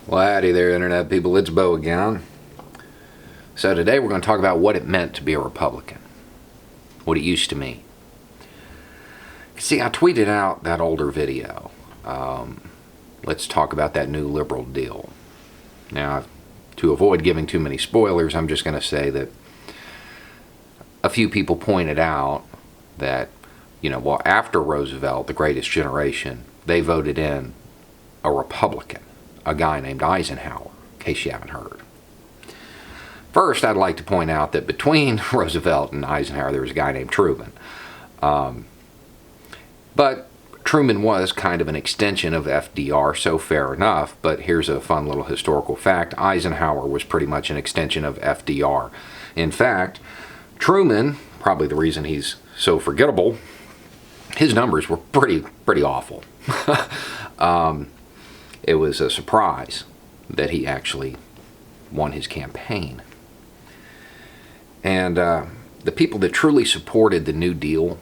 Well, howdy there, Internet people. It's Bo again. So today we're going to talk about what it meant to be a Republican, what it used to mean. See, I tweeted out that older video. Let's talk about that new liberal deal. Now, to avoid giving too many spoilers, I'm just going to say that a few people pointed out that, after Roosevelt, the greatest generation, they voted in a Republican, a guy named Eisenhower, in case you haven't heard. First, I'd like to point out that between Roosevelt and Eisenhower, there was a guy named Truman. But Truman was kind of an extension of FDR, so fair enough. But here's a fun little historical fact. Eisenhower was pretty much an extension of FDR. In fact, Truman, probably the reason he's so forgettable, his numbers were pretty awful. It was a surprise that he actually won his campaign. And the people that truly supported the New Deal,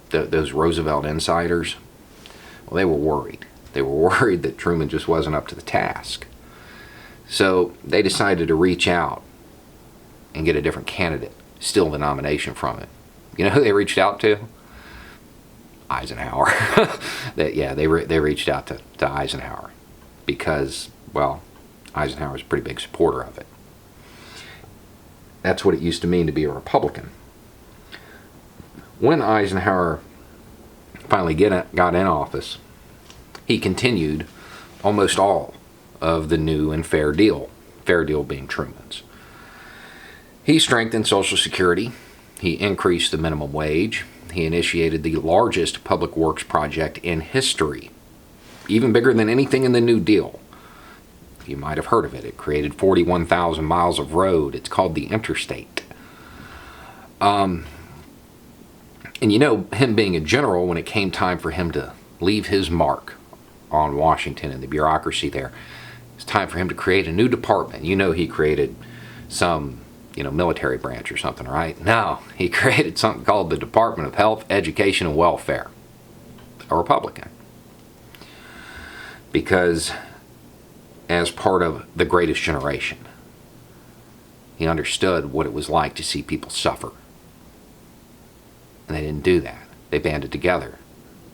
those Roosevelt insiders, well, they were worried. They were worried that Truman just wasn't up to the task. So they decided to reach out and get a different candidate, steal the nomination from him. You know who they reached out to? Eisenhower. They reached out to Eisenhower because, well, Eisenhower was a pretty big supporter of it. That's what it used to mean to be a Republican. When Eisenhower finally got in office, he continued almost all of the new and fair deal being Truman's. He strengthened Social Security. He increased the minimum wage. He initiated the largest public works project in history, even bigger than anything in the New Deal. You might have heard of it. It created 41,000 miles of road. It's called the Interstate. And him being a general, when it came time for him to leave his mark on Washington and the bureaucracy there, it's time for him to create a new department. He created some, military branch or something, right? No, he created something called the Department of Health, Education, and Welfare. A Republican. Because as part of the greatest generation, he understood what it was like to see people suffer. And they didn't do that. They banded together.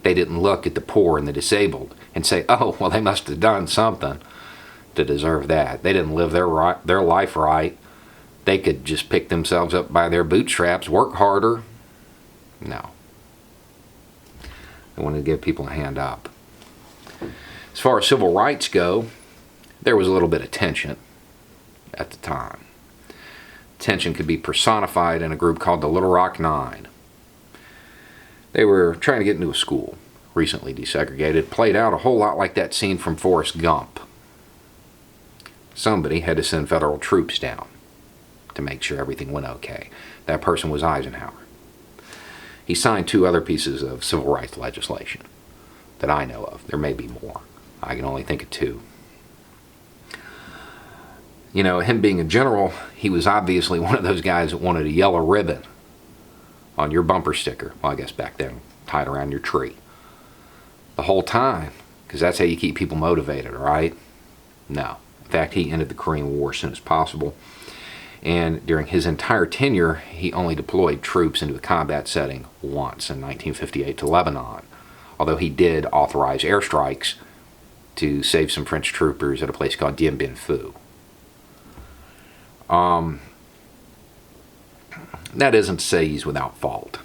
They didn't look at the poor and the disabled and say, oh, well, they must have done something to deserve that. They didn't live their life right. They could just pick themselves up by their bootstraps, work harder. No. They wanted to give people a hand up. As far as civil rights go, there was a little bit of tension at the time. Tension could be personified in a group called the Little Rock Nine. They were trying to get into a school, recently desegregated, played out a whole lot like that scene from Forrest Gump. Somebody had to send federal troops down to make sure everything went okay. That person was Eisenhower. He signed 2 other pieces of civil rights legislation that I know of. There may be more. I can only think of 2. Him being a general, he was obviously one of those guys that wanted a yellow ribbon on your bumper sticker. Well, I guess back then, tied around your tree. The whole time, because that's how you keep people motivated, right? No. In fact, he ended the Korean War as soon as possible. And during his entire tenure, he only deployed troops into a combat setting once in 1958 to Lebanon. Although he did authorize airstrikes to save some French troopers at a place called Dien Bien Phu. That isn't to say he's without fault.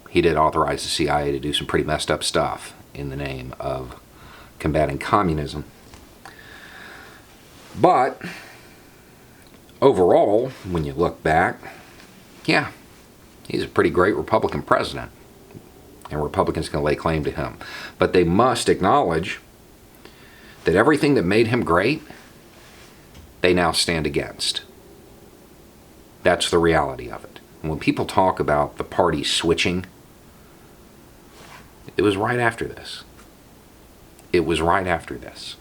He did authorize the CIA to do some pretty messed up stuff in the name of combating communism. But overall, when you look back, yeah, he's a pretty great Republican president. And Republicans can lay claim to him. But they must acknowledge that everything that made him great, they now stand against. That's the reality of it. And when people talk about the party switching, it was right after this. It was right after this.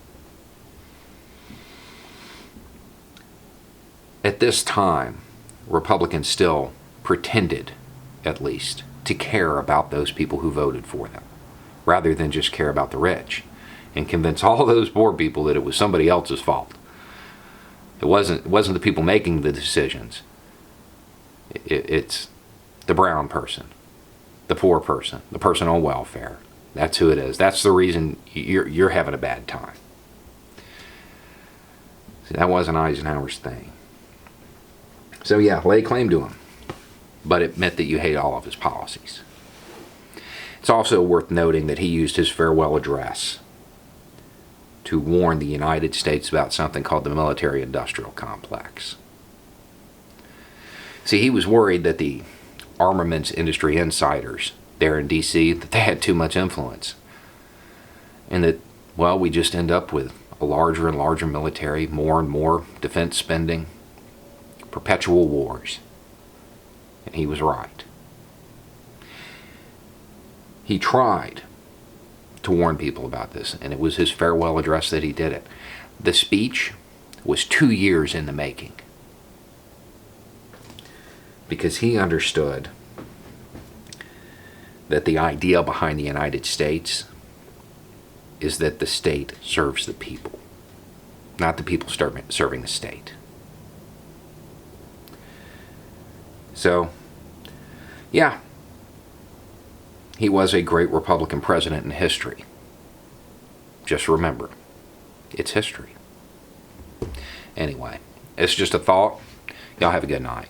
At this time, Republicans still pretended, at least, to care about those people who voted for them, rather than just care about the rich and convince all those poor people that it was somebody else's fault. It wasn't the people making the decisions. It's the brown person, the poor person, the person on welfare. That's who it is. That's the reason you're having a bad time. See, that wasn't Eisenhower's thing. So yeah, lay claim to him. But it meant that you hate all of his policies. It's also worth noting that he used his farewell address to warn the United States about something called the military-industrial complex. See, he was worried that the armaments industry insiders there in D.C., that they had too much influence. And that, well, we just end up with a larger and larger military, more and more defense spending, perpetual wars. And he was right. He tried to warn people about this, and it was his farewell address that he did it. The speech was 2 years in the making, because he understood that the idea behind the United States is that the state serves the people, not the people serving the state. So, yeah, he was a great Republican president in history. Just remember, it's history. Anyway, it's just a thought. Y'all have a good night.